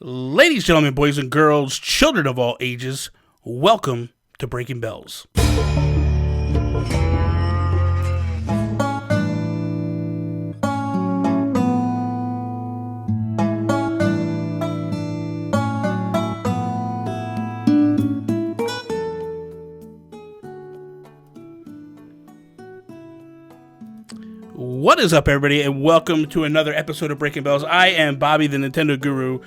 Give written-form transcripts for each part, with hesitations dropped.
Ladies, gentlemen, boys and girls, children of all ages, welcome to Breaking Bells. What is up, everybody, and welcome to another episode of Breaking Bells. I am Bobby, the Nintendo Guru,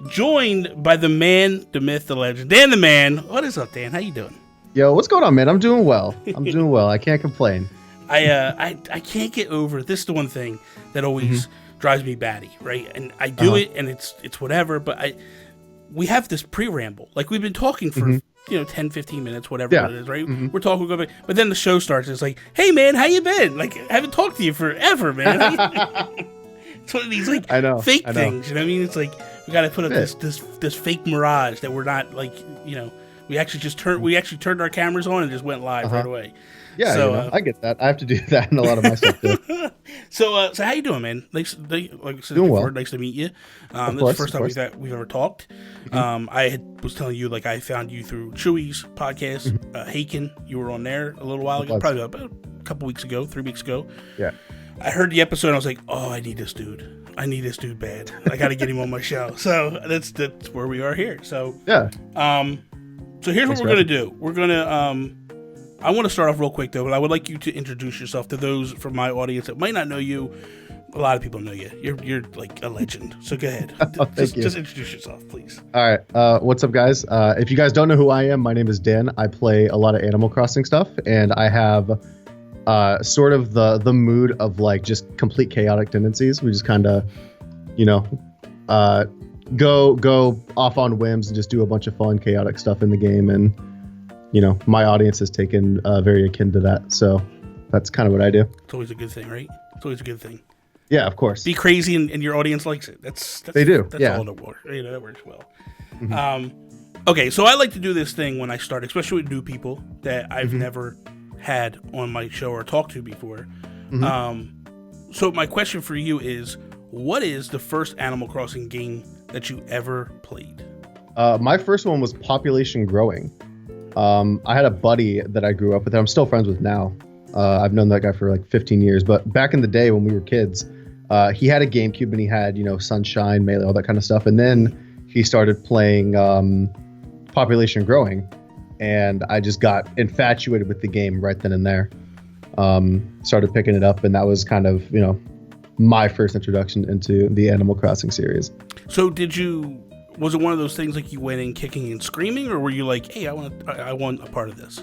joined by the man, the myth, the legend, Dan the Man. What is up, Dan? How you doing? Yo, what's going on, man? I'm doing well. I can't complain. I can't get over it. This is the one thing that always drives me batty, right? And I do it, and it's whatever. But we have this pre-ramble, like we've been talking for 10, 15 minutes, whatever it is, right? We're talking, but then the show starts. And it's like, hey, man, how you been? Like, I haven't talked to you forever, man. It's one of these like fake things, you know what I mean? It's like we got to put up this fake mirage that we're not like, we actually turned our cameras on and just went live right away. Yeah, so, I get that. I have to do that in a lot of my stuff too. So how you doing, man? Like I said doing before, well. Nice to meet you. This is the first time we've ever talked. I was telling you, like, I found you through Chewy's podcast, Haken. You were on there a little while ago, probably about a couple weeks ago, 3 weeks ago. Yeah. I heard the episode and I was like, oh, I need this dude. I need this dude bad. I got to get him on my show. So that's where we are here. So yeah. So here's what we're gonna do. We're gonna I want to start off real quick though, but I would like you to introduce yourself to those from my audience that might not know you. A lot of people know you. You're like a legend. So go ahead. Just introduce yourself, please. All right. What's up, guys? If you guys don't know who I am, my name is Dan. I play a lot of Animal Crossing stuff, and I have sort of the mood of like just complete chaotic tendencies. We just kind of, go off on whims and just do a bunch of fun, chaotic stuff in the game, and my audience has taken very akin to that. So that's kind of what I do. It's always a good thing, right? It's always a good thing. Yeah, of course. Be crazy and your audience likes it. They do. That's all that works. That works well. Okay, so I like to do this thing when I start, especially with new people that I've never had on my show or talked to before. So my question for you is, what is the first Animal Crossing game that you ever played? My first one was Population Growing. I had a buddy that I grew up with that I'm still friends with now. I've known that guy for like 15 years, but back in the day when we were kids, he had a GameCube and he had, Sunshine, Melee, all that kind of stuff. And then he started playing Population Growing, and I just got infatuated with the game right then and there. Started picking it up, and that was kind of, my first introduction into the Animal Crossing series. So was it one of those things like you went in kicking and screaming, or were you like, hey, I want a part of this?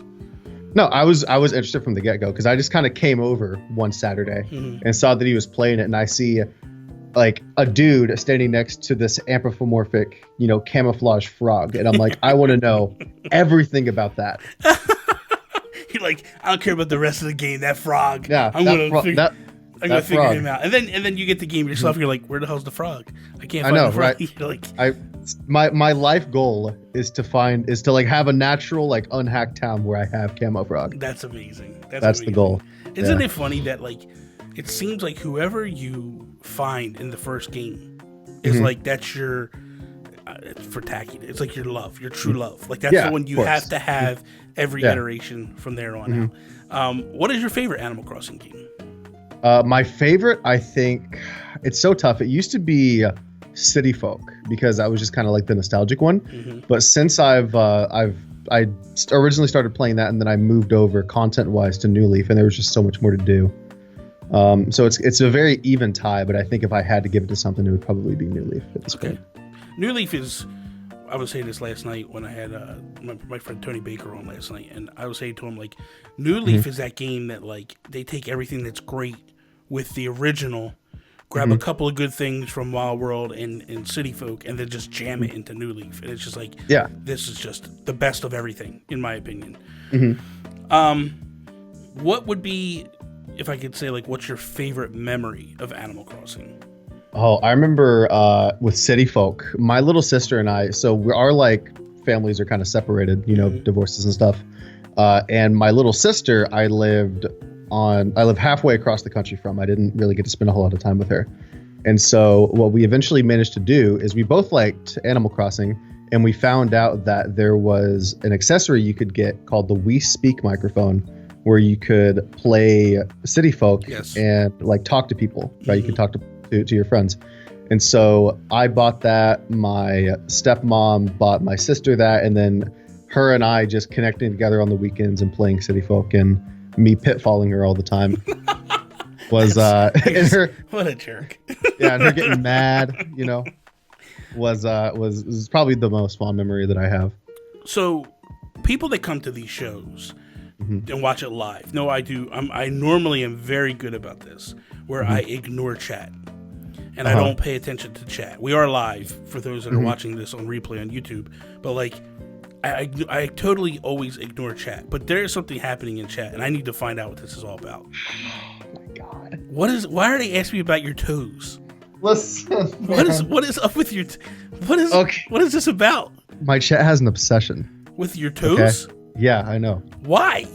No, I was interested from the get-go because I just kind of came over one Saturday and saw that he was playing it, and I see like a dude standing next to this anthropomorphic, camouflage frog, and I'm like, I want to know everything about that. You're like, I don't care about the rest of the game. That frog. Yeah, I'm gonna figure him out. And then you get the game yourself. You're like, where the hell's the frog? I can't find the frog. Right? You're like, my life goal is to like have a natural, like, unhacked town where I have camo frog. That's amazing. That's the goal. Isn't it funny that, like, it seems like whoever you find in the first game is like, that's your for tacky. It's like your love, your true love. Like, that's the one you have to have every iteration from there on out. What is your favorite Animal Crossing game? My favorite, I think, it's so tough. It used to be City Folk because I was just kind of like the nostalgic one. But since I originally started playing that, and then I moved over content-wise to New Leaf, and there was just so much more to do. So it's a very even tie, but I think if I had to give it to something, it would probably be New Leaf at this point. New Leaf is, I was saying this last night when I had my friend Tony Baker on last night, and I was saying to him, like, New Leaf is that game that, like, they take everything that's great with the original, grab a couple of good things from Wild World and City Folk, and then just jam it into New Leaf. And it's just like, this is just the best of everything, in my opinion. What would be, if I could say, like, what's your favorite memory of Animal Crossing? Oh, I remember with City Folk, my little sister and I, so our like families are kind of separated, divorces and stuff. And my little sister, I live halfway across the country from. I didn't really get to spend a whole lot of time with her. And so what we eventually managed to do is we both liked Animal Crossing, and we found out that there was an accessory you could get called the We Speak microphone, where you could play City Folk and like talk to people, right? You could talk to your friends. And so I bought that. My stepmom bought my sister that, and then her and I just connecting together on the weekends and playing City Folk, and me pitfalling her all the time. Was and her, what a jerk. Yeah, and her getting mad, you know, was probably the most fond memory that I have. So people that come to these shows and watch it live, no, I do. I normally am very good about this, where I ignore chat and I don't pay attention to chat. We are live for those that are watching this on replay on YouTube, but like I totally always ignore chat. But there is something happening in chat, and I need to find out what this is all about. Oh my god! Why are they asking me about your toes? Listen, what is up with your? What is this about? My chat has an obsession with your toes. Okay? Yeah, I know. Why?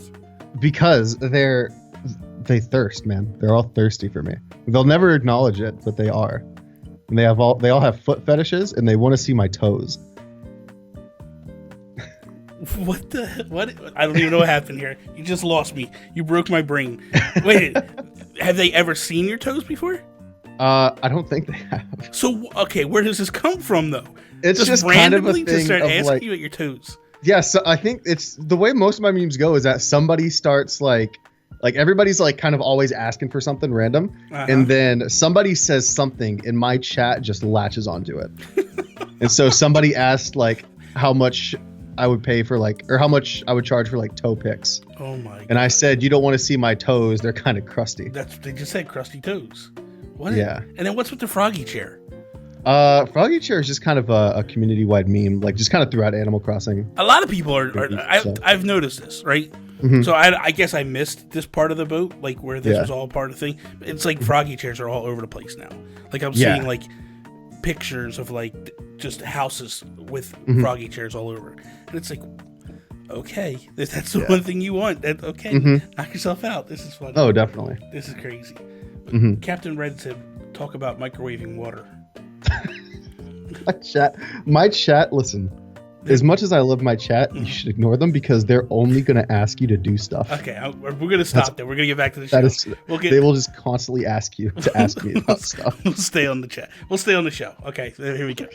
Because they thirst, man. They're all thirsty for me. They'll never acknowledge it, but they are. And they all have foot fetishes, and they want to see my toes. What? I don't even know what happened here. You just lost me. You broke my brain. Wait, have they ever seen your toes before? I don't think they have. So, okay, where does this come from, though? It's just randomly kind of a thing to start of asking like, you at your toes. Yeah, so I think it's the way most of my memes go is that somebody starts like everybody's like kind of always asking for something random, and then somebody says something, and my chat just latches onto it. And so somebody asked like how much I would pay for or how much I would charge for like toe pics. Oh my god. And I said, you don't want to see my toes, they're kind of crusty. They just said crusty toes. What? Yeah. And then what's with the froggy chair? Froggy chair is just kind of a community-wide meme, like just kind of throughout Animal Crossing. A lot of people I've noticed this, right? So I guess I missed this part of the boat, like where this was all part of the thing. It's like froggy chairs are all over the place now. Like I'm seeing like pictures of like just houses with froggy chairs all over. And it's like, okay, if that's the one thing you want, that okay, knock yourself out. This is fun. Oh, definitely. This is crazy. Captain Red said, talk about microwaving water. My chat, listen, as much as I love my chat, you should ignore them because they're only going to ask you to do stuff. Okay, we're going to stop there. We're going to get back to the show. They will just constantly ask you to ask me about stuff. We'll stay on the chat. We'll stay on the show. Okay, here we go.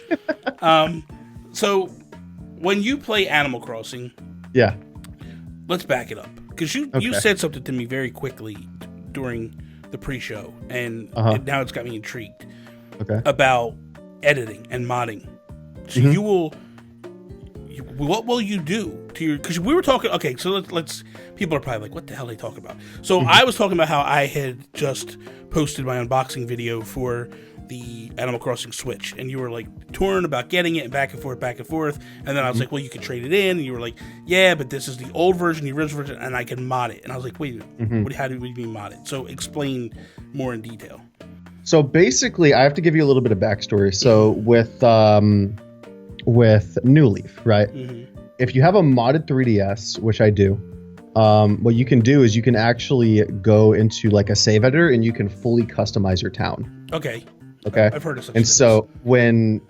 So when you play Animal Crossing, let's back it up because you said something to me very quickly during the pre-show, and now it's got me intrigued about editing and modding. So what will you do to your? Because we were talking. Okay, so let's. People are probably like, "What the hell are they talking about?" So I was talking about how I had just posted my unboxing video for the Animal Crossing Switch, and you were like torn about getting it and back and forth, and then I was like, "Well, you could trade it in," and you were like, "Yeah, but this is the old version, the original version, and I can mod it." And I was like, "Wait, how do we mod it?" So explain more in detail. So basically, I have to give you a little bit of backstory. So with New Leaf, right? If you have a modded 3DS, which I do, what you can do is you can actually go into like a save editor and you can fully customize your town. Okay. I've heard of such And things. so when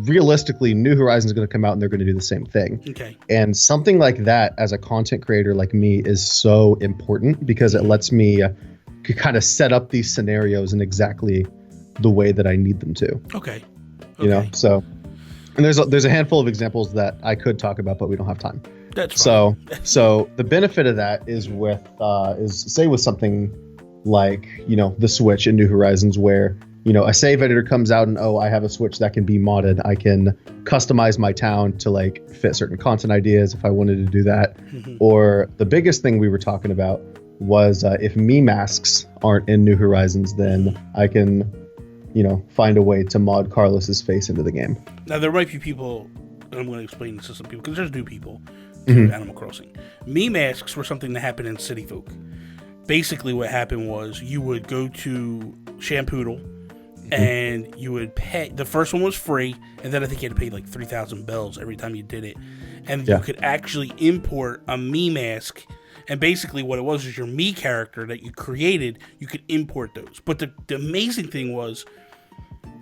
realistically New Horizons is going to come out and they're going to do the same thing. Okay. And something like that as a content creator like me is so important because it lets me kind of set up these scenarios in exactly the way that I need them to. Okay. You know, so, and there's a handful of examples that I could talk about, but we don't have time. That's fine. So the benefit of that is with something like, you know, the Switch in New Horizons where, you know, a save editor comes out and, I have a Switch that can be modded. I can customize my town to like fit certain content ideas if I wanted to do that. Or the biggest thing we were talking about was if me masks aren't in New Horizons, then I can, you know, find a way to mod Carlos's face into the game. Now there might be people, and I'm going to explain this to some people because there's new people to Animal Crossing. Me masks were something that happened in City Folk. Basically what happened was you would go to Shampoodle and you would pay. The first one was free, and then I think you had to pay like 3,000 bells every time you did it. And you could actually import a me mask. And basically what it was is your me character that you created, you could import those. But the amazing thing was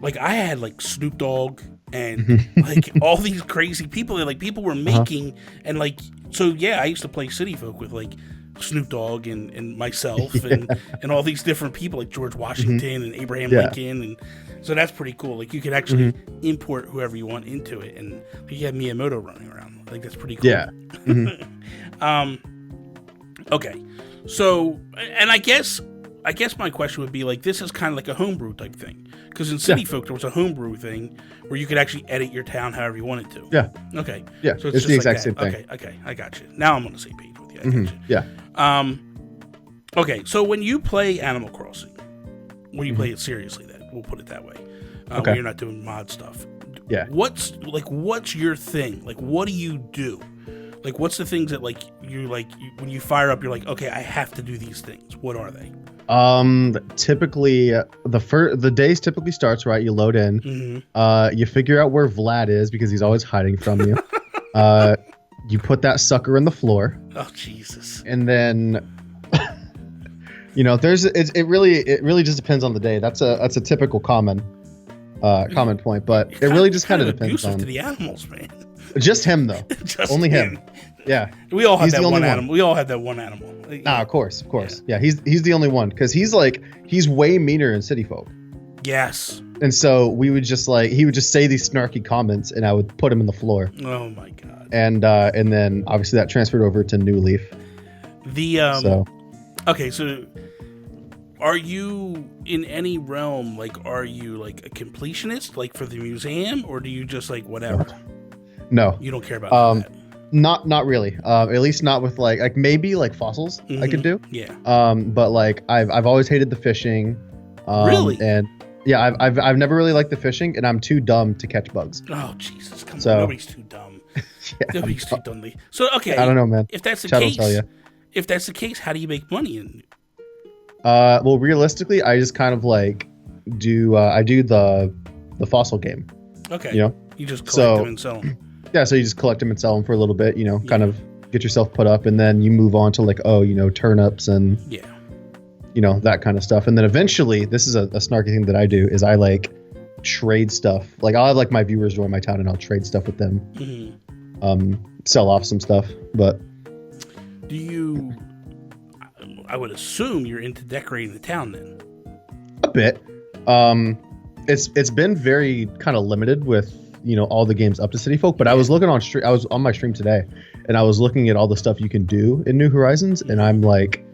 like I had like Snoop Dogg and like all these crazy people that like people were making and like so yeah, I used to play City Folk with like Snoop Dogg and myself and all these different people like George Washington and Abraham Lincoln, and so that's pretty cool. Like you could actually import whoever you want into it, and like, you have Miyamoto running around. Like that's pretty cool. Yeah. Okay, so and I guess my question would be like this is kind of like a homebrew type thing, because in City Folk there was a homebrew thing where you could actually edit your town however you wanted to. Yeah. Okay. Yeah. So it's the exact same thing. Okay, I got you. Now I'm on the same page with you. I got you. Yeah. Okay, so when you play Animal Crossing, when you play it seriously, then we'll put it that way. When you're not doing mod stuff. Yeah. What's your thing? Like, what do you do? Like, what's the things that when you fire up, you're like, okay, I have to do these things. What are they? Typically the days typically starts right. You load in. You figure out where Vlad is because he's always hiding from you. You put that sucker in the floor. Oh Jesus! And then, it really just depends on the day. That's a typical common point, but it really just kind of depends on to the animals, man. Just him though. Only him. Yeah. We all had that one animal. We all had that one animal. Of course. Yeah, he's the only one because he's way meaner in City Folk. Yes. And so he would just say these snarky comments, and I would put him in the floor. Oh my god. And then obviously that transferred over to New Leaf. Okay, so are you in any realm are you like a completionist like for the museum, or do you just like whatever? No. You don't care about that. Not really. At least not with like maybe like fossils I could do. Yeah. But like I've always hated the fishing. Really? And yeah, I've never really liked the fishing, and I'm too dumb to catch bugs. Oh Jesus! Come on, nobody's too dumb. Nobody's too dumb. So okay, I don't know, man. If that's the Chad case, will tell you. If that's the case, how do you make money? Well, realistically, I just kind of like do the fossil game. Okay. You just collect them and sell them. Yeah, so you just collect them and sell them for a little bit, kind of get yourself put up, and then you move on to like turnips and that kind of stuff. And then eventually, this is a snarky thing that I do, is I like trade stuff. Like I'll have like my viewers join my town and I'll trade stuff with them. Sell off some stuff. But do you, I would assume you're into decorating the town then. A bit. It's been very kind of limited with all the games up to City Folk, but I was looking on stream. I was on my stream today, and I was looking at all the stuff you can do in New Horizons, and I'm like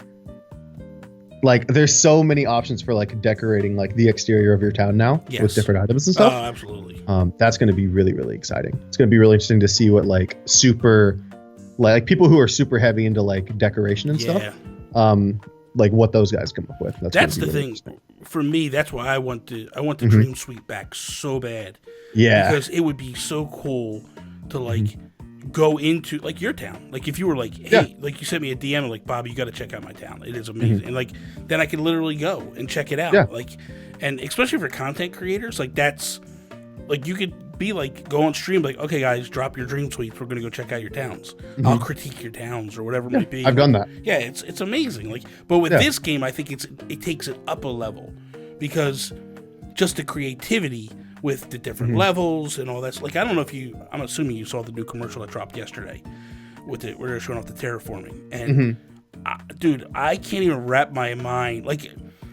there's so many options for like decorating like the exterior of your town now with different items and stuff. Oh, absolutely. That's going to be really, really exciting. It's going to be really interesting to see what like super like people who are super heavy into like decoration and stuff. Like what those guys come up with. That's the thing for me. That's why I want the Dream Suite back so bad. Yeah, because it would be so cool to like go into like your town. Like if you were like, hey, like you sent me a DM and like, Bobby, you got to check out my town. It is amazing. And like then I could literally go and check it out. Yeah. Like, and especially for content creators, like that's like you could be like go on stream like, okay guys, drop your Dream Suites. We're gonna go check out your towns. I'll critique your towns or whatever it might be. I've done that. Yeah, it's amazing. Like, but with this game, I think it takes it up a level because just the creativity with the different levels and all that. Like, I don't know if I'm assuming you saw the new commercial that dropped yesterday with it where they're showing off the terraforming. And dude, I can't even wrap my mind. Like,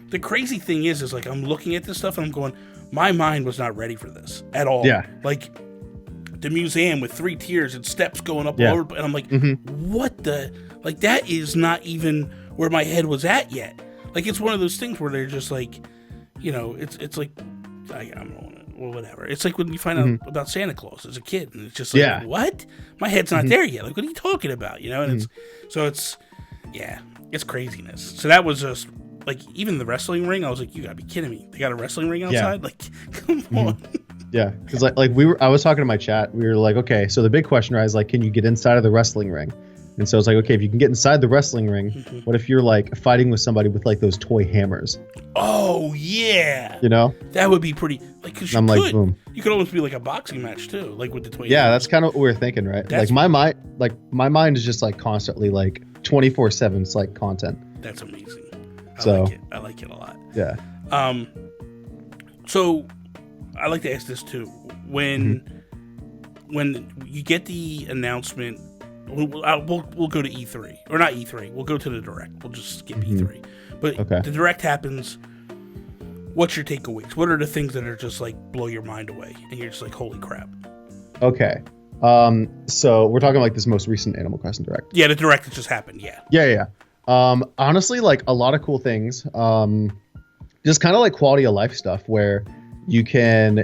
the crazy thing is like I'm looking at this stuff and I'm going, my mind was not ready for this at all. Yeah. Like the museum with 3 tiers and steps going up all over, and I'm like, what the? Like that is not even where my head was at yet. Like it's one of those things where they're just like, it's like, well, whatever. It's like when you find out about Santa Claus as a kid, and it's just like, what? My head's not there yet. Like, what are you talking about? And it's craziness. So that was just like, even the wrestling ring. I was like, you gotta be kidding me. They got a wrestling ring outside? Like, come on. Yeah, because I was talking to my chat. We were like, okay, so the big question is like, can you get inside of the wrestling ring? And so it's like, okay, if you can get inside the wrestling ring, what if you're like fighting with somebody with like those toy hammers? Oh yeah, that would be pretty. Like, cause I'm like, boom. You could almost be like a boxing match too, like with the toy. Yeah, hammers. that's kind of what we're thinking, right? Like my mind is just like constantly like 24/7. It's like content. That's amazing. I like it a lot. Yeah. So I like to ask this too. When you get the announcement, we'll go to E3 or not E3. We'll go to the Direct. We'll just skip E3. But the Direct happens. What's your takeaways? What are the things that are just like blow your mind away, and you're just like, holy crap? Okay. So we're talking like this most recent Animal Crossing Direct. Yeah, the Direct that just happened. Yeah. Yeah. Honestly, like a lot of cool things. Just kind of like quality of life stuff where you can,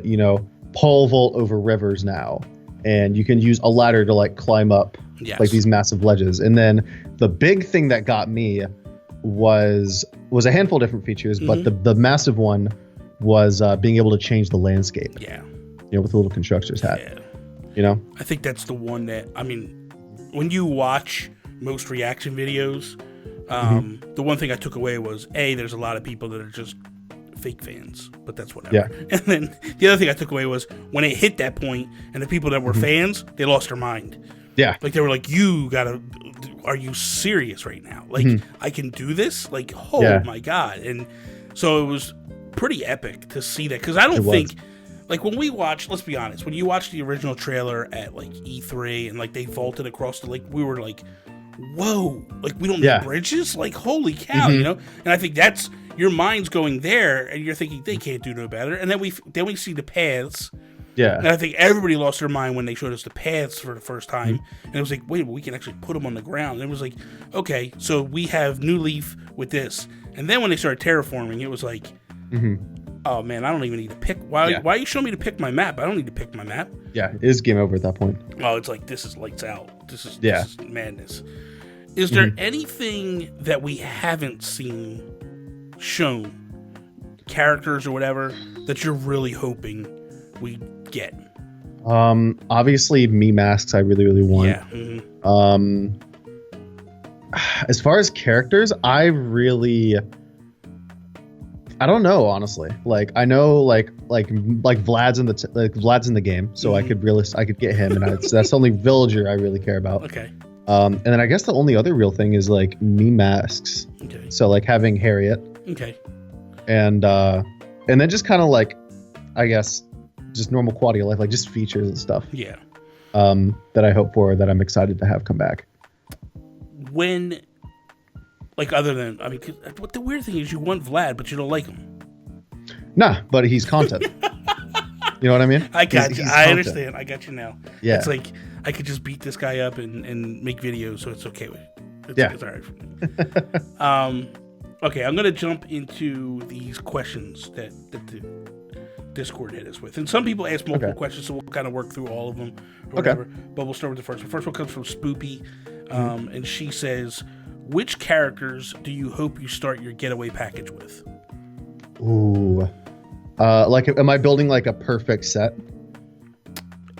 pole vault over rivers now, and you can use a ladder to like climb up like these massive ledges. And then the big thing that got me was a handful of different features, but the massive one was being able to change the landscape. Yeah. With the little constructor's hat. Yeah. I think that's the one that, I mean, when you watch most reaction videos, the one thing I took away was, there's a lot of people that are just fake fans, but that's whatever. Yeah. And then the other thing I took away was when it hit that point and the people that were fans, they lost their mind. Yeah. Like they were like, are you serious right now? Like, I can do this? Like, my God. And so it was pretty epic to see that. Because I don't think, like, when we watch, let's be honest, when you watch the original trailer at, like, E3 and, like, they vaulted across the lake, we were like, whoa, like, we don't need bridges? Like, holy cow, And I think that's, your mind's going there, and you're thinking, they can't do no better. And then we see the paths. Yeah. And I think everybody lost their mind when they showed us the paths for the first time. And it was like, wait, we can actually put them on the ground. And it was like, okay, so we have New Leaf with this. And then when they started terraforming, it was like, oh, man, I don't even need to pick. Why are you showing me to pick my map? I don't need to pick my map. Yeah, it is game over at that point. Oh, it's like, this is lights out. This is madness. Is there anything that we haven't seen shown, characters or whatever, that you're really hoping we get? Obviously me masks I really want. Yeah. As far as characters, I don't know, honestly. Like I know like Vlad's in the game, so I could get him, and that's the only villager I really care about. Okay. And then I guess the only other real thing is like me masks. Okay. So like having Harriet. Okay. And then just kind of like, I guess, just normal quality of life, like just features and stuff. Yeah. That I hope for, that I'm excited to have come back. When, like, other than, I mean, what the weird thing is, you want Vlad, but you don't like him. Nah, but he's content. You know what I mean? I got you. I understand. I got you now. Yeah. It's like, I could just beat this guy up and make videos, so it's okay with it. It's all right for me. Okay, I'm going to jump into these questions that the Discord hit us with. And some people ask multiple questions, so we'll kind of work through all of them or whatever. But we'll start with the first one. The first one comes from Spoopy, and she says, which characters do you hope you start your getaway package with? Ooh. Like, am I building like a perfect set?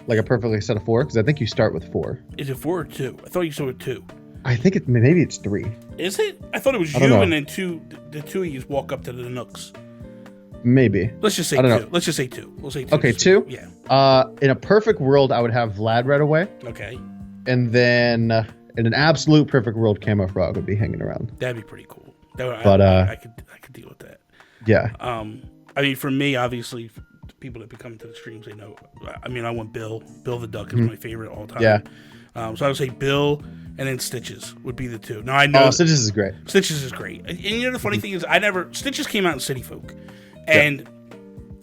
Like a perfect set of 4? Because I think you start with 4. Is it 4 or 2? I thought you started with 2. I think maybe it's 3. Is it? I thought it was you and then the two of you walk up to the nooks. Maybe. Let's just say 2. Let's just say 2. We'll say 2. Okay, 2? Yeah. In a perfect world, I would have Vlad right away. Okay. And then in an absolute perfect world, Camo Frog would be hanging around. That'd be pretty cool. I could deal with that. Yeah. I mean, for me, obviously, people that be coming to the streams, they know. I mean, I want Bill. Bill the Duck is my favorite all time. Yeah. So I would say Bill and then Stitches would be the 2. Now I know Stitches is great. Stitches is great. And you know the funny thing is, Stitches came out in City Folk, and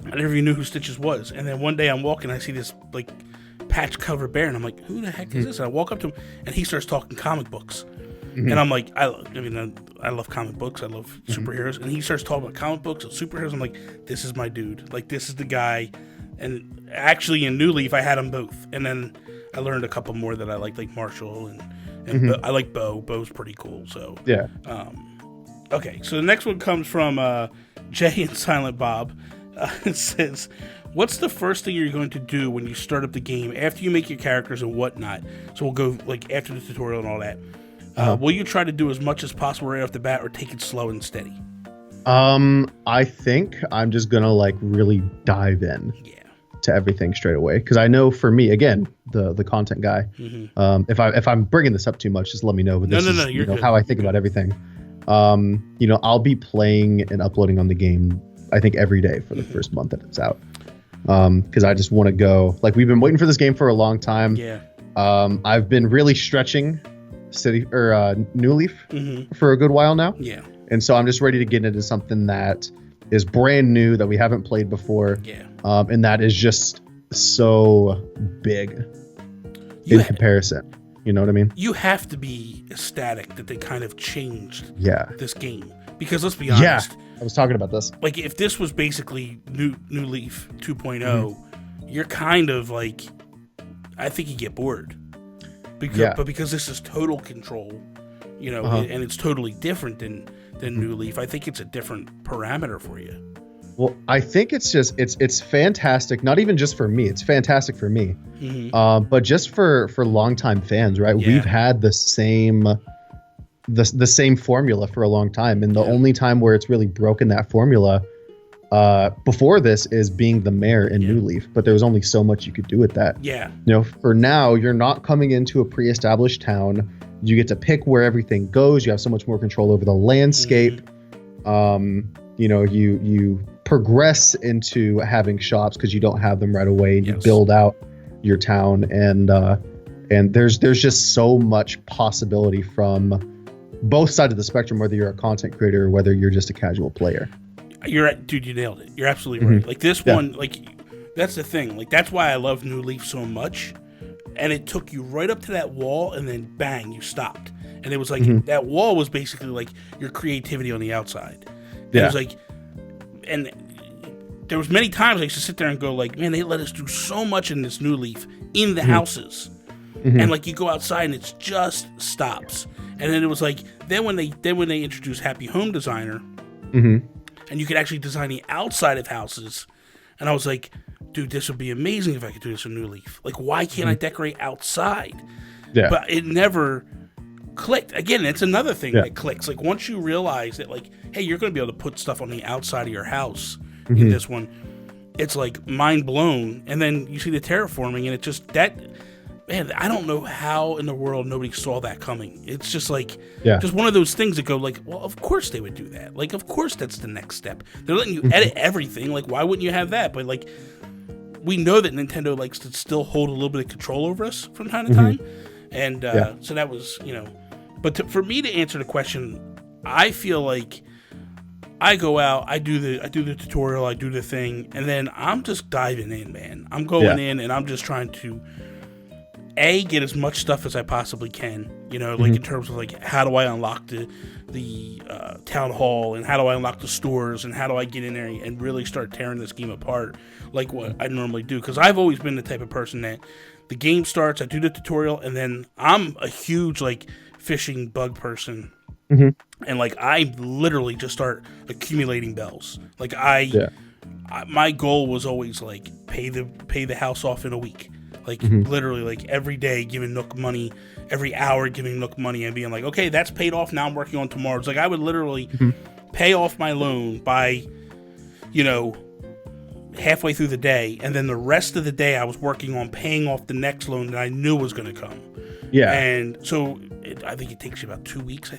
I never even knew who Stitches was. And then one day I'm walking, I see this like patch cover bear, and I'm like, who the heck is this? And I walk up to him, and he starts talking comic books. And I'm like, I love comic books. I love superheroes. And he starts talking about comic books and superheroes. I'm like, this is my dude. Like, this is the guy. And actually, in New Leaf, I had them both. And then I learned a couple more that I like Marshall and I like Bo. Bo's pretty cool. So yeah. Okay, so the next one comes from Jay and Silent Bob. It says, what's the first thing you're going to do when you start up the game after you make your characters and whatnot? So we'll go like after the tutorial and all that. Will you try to do as much as possible right off the bat, or take it slow and steady? I think I'm just gonna like really dive in to everything straight away, because I know for me, again, the content guy. If I'm bringing this up too much, just let me know. But this is you know, how I think about everything. I'll be playing and uploading on the game, I think, every day for the first month that it's out. because I just want to go. Like, we've been waiting for this game for a long time. Yeah. I've been really stretching New Leaf for a good while now. Yeah. And so I'm just ready to get into something that is brand new that we haven't played before. Yeah. And that is just so big in comparison. You know what I mean? You have to be ecstatic that they kind of changed this game. Because let's be honest. Yeah, I was talking about this. Like, if this was basically New Leaf 2.0, you're kind of like, I think you get bored. But because this is total control, you know, and it's totally different than New Leaf, I think it's a different parameter for you. Well, I think it's just it's fantastic. Not even just for me; it's fantastic for me, but just for longtime fans, right? Yeah. We've had the same formula for a long time, and the only time where it's really broken that formula before this is being the mayor in New Leaf. But there was only so much you could do with that. Yeah, you know, for now, you're not coming into a pre-established town. You get to pick where everything goes. You have so much more control over the landscape. You know, you progress into having shops because you don't have them right away. You build out your town, and there's just so much possibility from both sides of the spectrum, whether you're a content creator or whether you're just a casual player. Dude, you nailed it. You're absolutely right. Like, this one, like, that's the thing. Like, that's why I love New Leaf so much. And it took you right up to that wall, and then bang, you stopped. And it was like that wall was basically like your creativity on the outside. And it was like, and there was many times I used to sit there and go like, man, they let us do so much in this New Leaf in the houses, and like you go outside and it just stops. And then it was like, then when they introduced Happy Home Designer, and you could actually design the outside of houses, and I was like, dude, this would be amazing if I could do this in New Leaf. Like, why can't I decorate outside? Yeah. But it never clicked. Again, it's another thing that clicks. Like, once you realize that, like, hey, you're going to be able to put stuff on the outside of your house in this one, it's like mind blown. And then you see the terraforming, and it just, that, man, I don't know how in the world nobody saw that coming. It's just like, just one of those things that go like, well, of course they would do that. Like, of course that's the next step. They're letting you edit everything. Like, why wouldn't you have that? But like, we know that Nintendo likes to still hold a little bit of control over us from time to time. And so that was, you know, but for me to answer the question, I feel like I go out, I do the tutorial, I do the thing, and then I'm just diving in, man. I'm going in and I'm just trying to get as much stuff as I possibly can, you know, like in terms of like, how do I unlock the town hall, and how do I unlock the stores, and how do I get in there and really start tearing this game apart like what I normally do. Because I've always been the type of person that the game starts, I do the tutorial, and then I'm a huge like fishing bug person. And like, I literally just start accumulating bells. Like, my goal was always like pay the house off in a week. Like, literally, like, every day giving Nook money, every hour giving Nook money, and being like, okay, that's paid off, now I'm working on tomorrow's. Like, I would literally pay off my loan by, you know, halfway through the day, and then the rest of the day I was working on paying off the next loan that I knew was going to come. Yeah. And so I think it takes you about 2 weeks,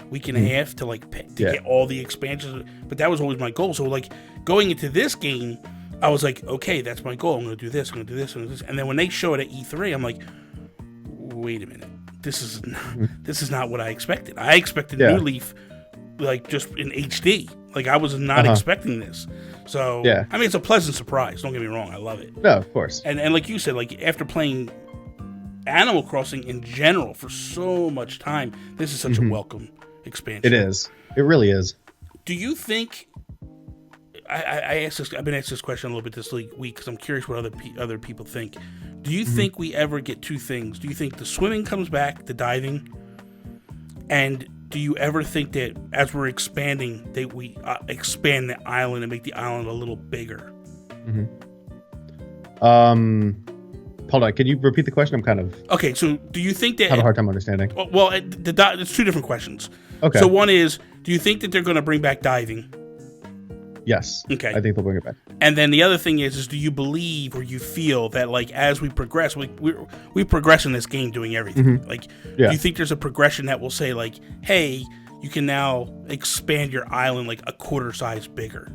week and a half to like to get all the expansions. But that was always my goal. So like, going into this game, I was like, okay, that's my goal. I'm going to do this, I'm going to do this, I'm going to do this. And then when they show it at E3, I'm like, wait a minute. This is not what I expected. I expected New Leaf like just in HD. Like, I was not expecting this. So, I mean, it's a pleasant surprise. Don't get me wrong. I love it. No, of course. And like you said, like, after playing Animal Crossing in general for so much time, this is such a welcome expansion. It is. It really is. Do you think... I asked this. I've been asked this question a little bit this week because I'm curious what other people think. Do you think we ever get two things? Do you think the swimming comes back, the diving, and do you ever think that as we're expanding, that we expand the island and make the island a little bigger? Hold on. Can you repeat the question? I'm kind of okay. So do you think that have a hard time understanding? Well, it's two different questions. Okay. So one is, do you think that they're going to bring back diving? Yes. Okay. I think they'll bring it back. And then the other thing is do you believe or you feel that like as we progress, we progress in this game doing everything. Like, do you think there's a progression that will say like, hey, you can now expand your island like a quarter size bigger?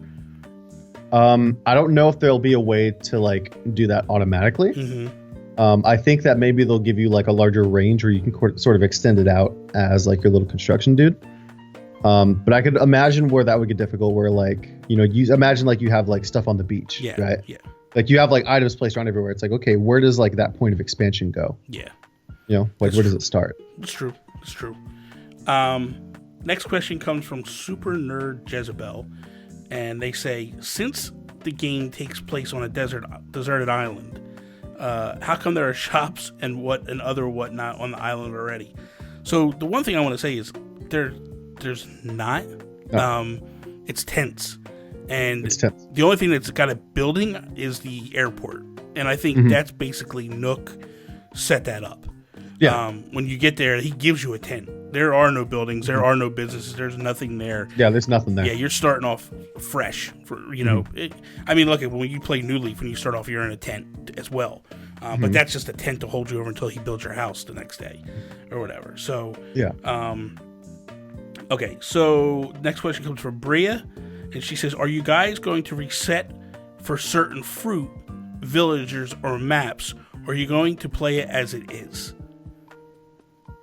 I don't know if there'll be a way to like do that automatically. I think that maybe they'll give you like a larger range where you can sort of extend it out as like your little construction dude. But I could imagine where that would get difficult, where like, you imagine like you have like stuff on the beach, right? Yeah. Like you have like items placed around everywhere. It's like, okay, where does like that point of expansion go? Yeah. Like where does it start? It's true. Next question comes from Super Nerd Jezebel, and they say, since the game takes place on a deserted island, how come there are shops and whatnot on the island already? So the one thing I want to say is there's not. It's tents. And the only thing that's got a building is the airport. And I think that's basically Nook set that up. Yeah. When you get there, he gives you a tent. There are no buildings. There are no businesses. There's nothing there. Yeah, there's nothing there. Yeah, you're starting off fresh. Look, when you play New Leaf, when you start off, you're in a tent as well. But that's just a tent to hold you over until he builds your house the next day or whatever. So, yeah. Okay, so next question comes from Bria. And she says, are you guys going to reset for certain fruit, villagers, or maps? Or are you going to play it as it is?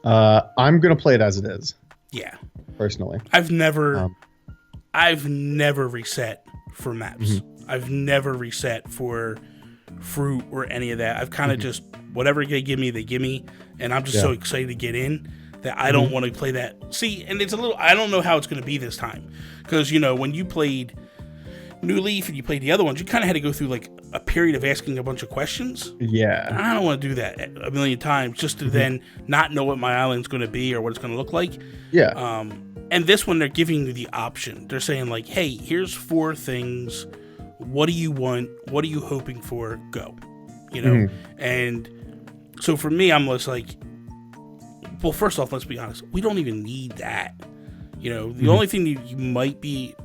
I'm going to play it as it is. Yeah. Personally. I've never reset for maps. I've never reset for fruit or any of that. I've kind of just, whatever they give me. And I'm just so excited to get in that I don't want to play that. See, and it's I don't know how it's going to be this time. Because, when you played New Leaf and you played the other ones, you kind of had to go through like a period of asking a bunch of questions. Yeah. And I don't want to do that a million times just to then not know what my island's going to be or what it's going to look like. Yeah. And this one, they're giving you the option. They're saying like, hey, here's 4 things. What do you want? What are you hoping for? Go. And so for me, I'm just like, well, first off, let's be honest. We don't even need that. The only thing you might be,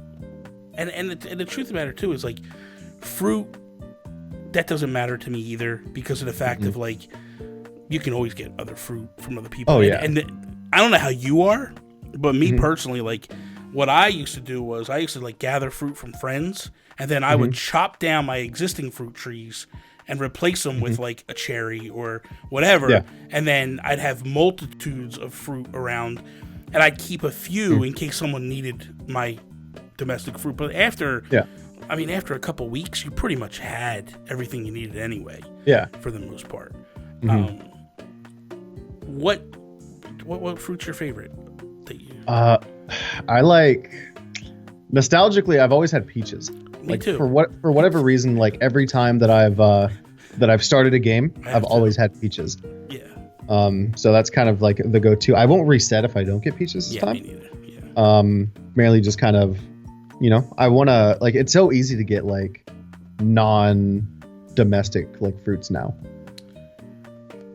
and the truth of the matter too is like fruit, that doesn't matter to me either because of the fact of like you can always get other fruit from other people. Oh yeah. And I don't know how you are, but me personally, like what I used to do was I used to like gather fruit from friends, and then I would chop down my existing fruit trees and replace them with like a cherry or whatever, and then I'd have multitudes of fruit around. And I'd keep a few in case someone needed my domestic fruit. But after a couple weeks, you pretty much had everything you needed anyway. Yeah. For the most part. What fruit's your favorite? I like, nostalgically, I've always had peaches. Me too. For whatever reason, like every time that I've started a game, I've always had peaches. Yeah. So that's kind of like the go-to. I won't reset if I don't get peaches this time. Me neither. Yeah. Mainly just kind of, I want to, like, it's so easy to get like non-domestic like fruits now.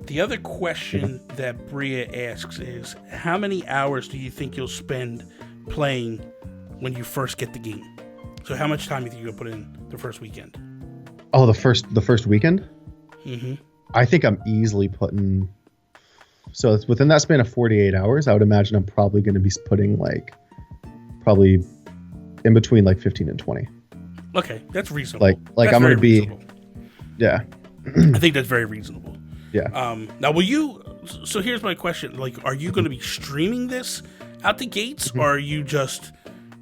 The other question that Bria asks is, how many hours do you think you'll spend playing when you first get the game? So how much time do you think you'll put in the first weekend? Oh, the first weekend? I think I'm easily putting... So it's within that span of 48 hours, I would imagine I'm probably going to be putting probably in between like 15 and 20. Okay, that's reasonable. Like that's I'm going to be, reasonable. Yeah. I think that's very reasonable. Yeah. Now, so here's my question. Like, are you going to be streaming this out the gates, or are you just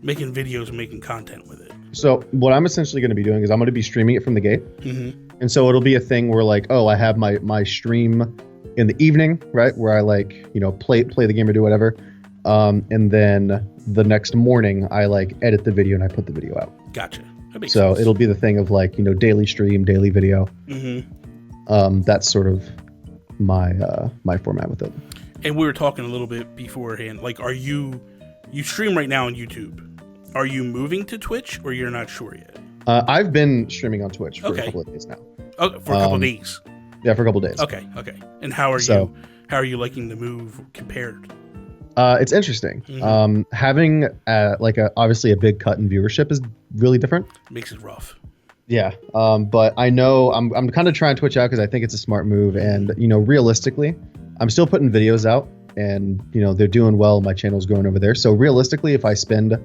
making videos and making content with it? So what I'm essentially going to be doing is I'm going to be streaming it from the gate. And so it'll be a thing where like, oh, I have my stream in the evening, right? Where I like, play the game or do whatever. And then the next morning I like edit the video and I put the video out. Gotcha. That makes so sense. It'll be the thing of like, daily stream, daily video. That's sort of my format with it. And we were talking a little bit beforehand. Like, are you stream right now on YouTube? Are you moving to Twitch, or you're not sure yet? I've been streaming on Twitch for a couple of days now. Oh, for a couple of days. Yeah, for a couple of days. Okay. And how are you liking the move compared? It's interesting. Having obviously a big cut in viewership is really different. Makes it rough. Yeah. But I know I'm kind of trying Twitch out because I think it's a smart move, and realistically, I'm still putting videos out, and they're doing well. My channel's growing over there. So realistically, if I spend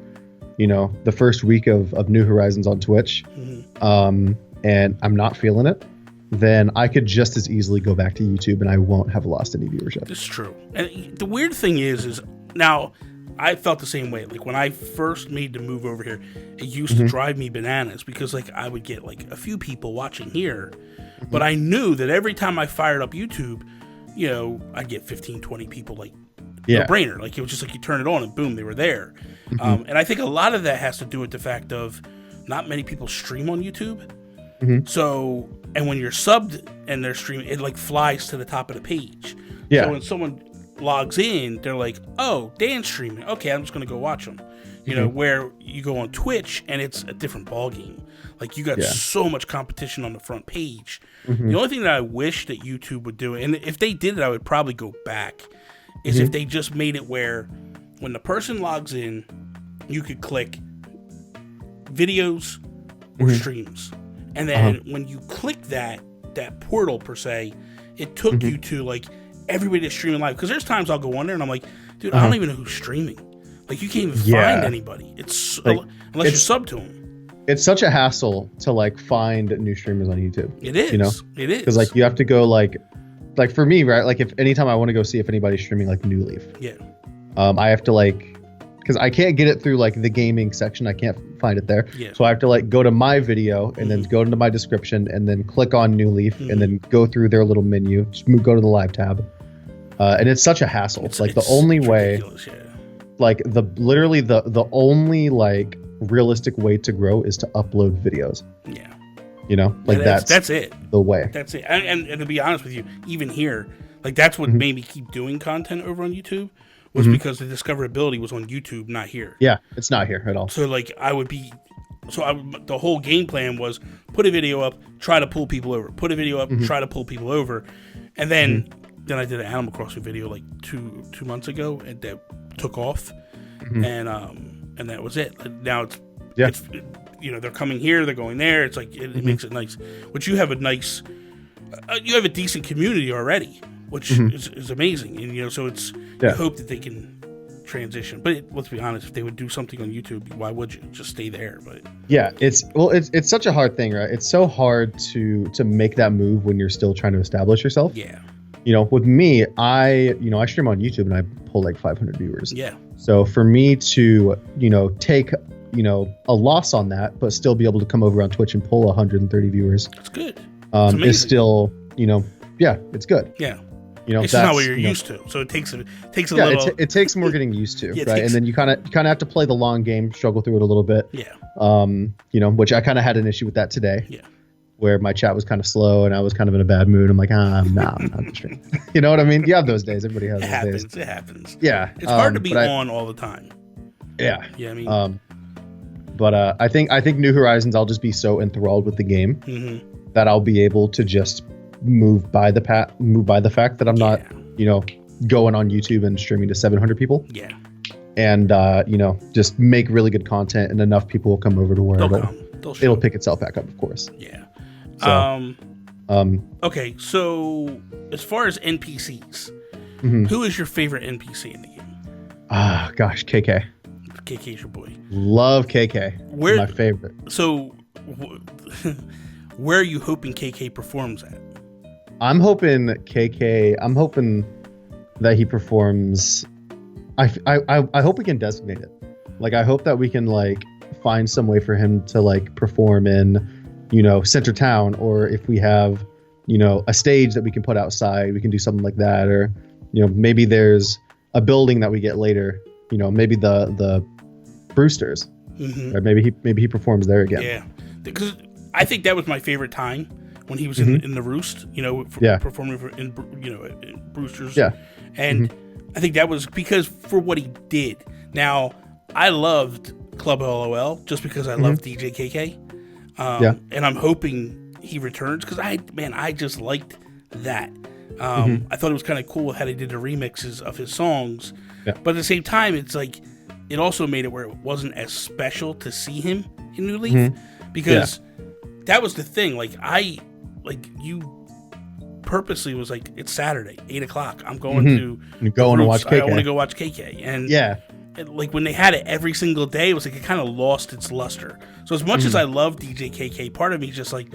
the first week of New Horizons on Twitch, and I'm not feeling it, then I could just as easily go back to YouTube and I won't have lost any viewership. It's true. And the weird thing is now I felt the same way. Like when I first made the move over here, it used to drive me bananas because like I would get like a few people watching here, but I knew that every time I fired up YouTube, I'd get 15, 20 people like no brainer. Like it was just like you turn it on and boom, they were there. And I think a lot of that has to do with the fact of not many people stream on YouTube. So, and when you're subbed and they're streaming, it like flies to the top of the page. Yeah. So when someone logs in, they're like, oh, Dan's streaming. Okay, I'm just going to go watch him. Where you go on Twitch and it's a different ballgame. Like you got so much competition on the front page. The only thing that I wish that YouTube would do, and if they did it, I would probably go back, is if they just made it where when the person logs in, you could click videos or streams. And then when you click that portal per se, it took you to like everybody that's streaming live. Because there's times I'll go on there and I'm like, dude, I don't even know who's streaming. Like you can't even find anybody. It's like, unless you sub to them. It's such a hassle to like find new streamers on YouTube. It is. It is. Because like you have to go like for me, right? Like if anytime I want to go see if anybody's streaming like New Leaf. Yeah. I have to like, because I can't get it through like the gaming section. I can't find it there. Yeah. So I have to like go to my video and then go into my description and then click on New Leaf and then go through their little menu. Just go to the live tab. And it's such a hassle. It's the only way, like literally the only like realistic way to grow is to upload videos. Yeah. That's it. The way. That's it. And to be honest with you, even here, like that's what made me keep doing content over on YouTube. Was because the discoverability was on YouTube, not here. Yeah, it's not here at all. So like the whole game plan was put a video up, try to pull people over. Put a video up, try to pull people over, and then I did an Animal Crossing video like two months ago, and that took off, and that was it. Now it's they're coming here, they're going there. It's like it makes it nice. Which you have a nice, you have a decent community already. Which is amazing, and so it's you hope that they can transition. But let's be honest, if they would do something on YouTube, why would you just stay there? But it's such a hard thing, right? It's so hard to make that move when you're still trying to establish yourself. Yeah. With me, I stream on YouTube and I pull like 500 viewers. Yeah. So for me to take a loss on that, but still be able to come over on Twitch and pull 130 viewers, that's good. Is still it's good. Yeah. It's not what you're used to, so it takes a little. It takes more getting used to, right? And then you kind of have to play the long game, struggle through it a little bit. Yeah. Which I kind of had an issue with that today. Yeah. Where my chat was kind of slow and I was kind of in a bad mood. I'm like, I'm not streaming. You know what I mean? You have those days. Everybody has those days. It happens. Yeah. It's hard to be on all the time. Yeah. Yeah. I mean. But I think New Horizons, I'll just be so enthralled with the game that I'll be able to just move by the fact that I'm not, going on YouTube and streaming to 700 people. Yeah. And just make really good content, and enough people will come over to where it'll pick itself back up, of course. Yeah. So, okay, so as far as NPCs, who is your favorite NPC in the game? Gosh, KK. KK's your boy. Love KK. My favorite. So, where are you hoping KK performs at? I'm hoping that he performs. I hope we can designate it. Like, I hope that we can like find some way for him to like perform in, center town, or if we have, a stage that we can put outside, we can do something like that, or, maybe there's a building that we get later, maybe the Brewsters, or maybe he performs there again. Yeah, because I think that was my favorite time when he was in the Roost, performing in Brewsters. Yeah, and I think that was because for what he did. Now, I loved Club LOL just because I love DJ KK. And I'm hoping he returns because I just liked that. I thought it was kind of cool how they did the remixes of his songs, but at the same time, it's like it also made it where it wasn't as special to see him in New Leaf because that was the thing. You purposely was like, it's Saturday, 8:00. I'm going to watch KK. I want to go watch KK, and like when they had it every single day, it was like it kind of lost its luster. So as much as I love DJKK, part of me is just like,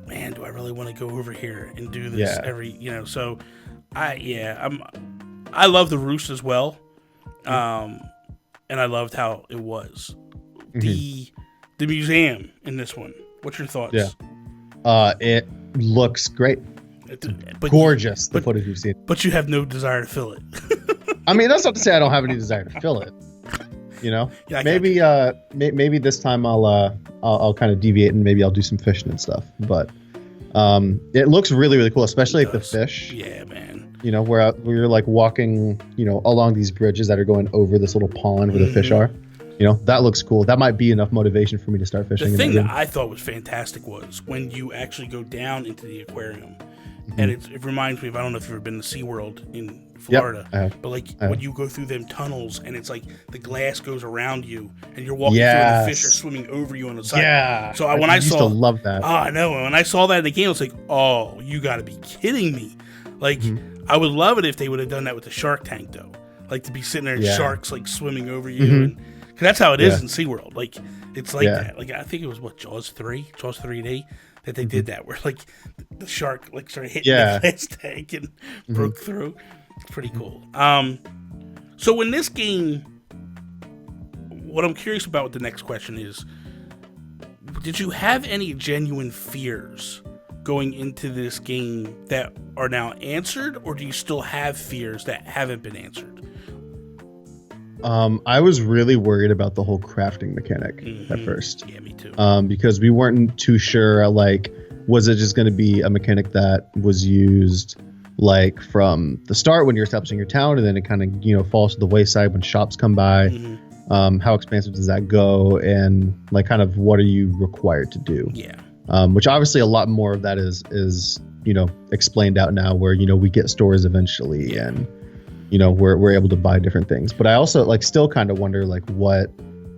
man, do I really want to go over here and do this every, so I love the Roost as well. And I loved how it was. The museum in this one, what's your thoughts? It looks great. Gorgeous, the footage we've seen. But you have no desire to fill it. I mean, that's not to say I don't have any desire to fill it. Maybe this time I'll kind of deviate and maybe I'll do some fishing and stuff. But it looks really, really cool, especially like the fish. Yeah, man. Where you're like walking, along these bridges that are going over this little pond where the fish are. That looks cool. That might be enough motivation for me to start fishing. The thing that I thought was fantastic was when you actually go down into the aquarium, and it reminds me of, I don't know if you've ever been to SeaWorld in Florida, but like when you go through them tunnels and it's like the glass goes around you and you're walking through and the fish are swimming over you on the side. Yeah. So when I used to love that. Oh, I know. When I saw that in the game, I was like, oh, you got to be kidding me. Like, I would love it if they would have done that with the Shark Tank, though. Like to be sitting there and sharks like swimming over you. And that's how it is in SeaWorld. Like, it's like that. Like, I think it was Jaws 3D that they did that, where like the shark like started hitting the glass tank and broke through. It's pretty cool. So in this game, what I'm curious about with the next question is, did you have any genuine fears going into this game that are now answered, or do you still have fears that haven't been answered? I was really worried about the whole crafting mechanic at first. Yeah, me too. Because we weren't too sure, like, was it just going to be a mechanic that was used, like, from the start when you're establishing your town, and then it kind of, falls to the wayside when shops come by? How expansive does that go? And, like, kind of what are you required to do? Yeah. Which obviously a lot more of that is explained out now, where, we get stores eventually and, we're able to buy different things. But I also like still kind of wonder like what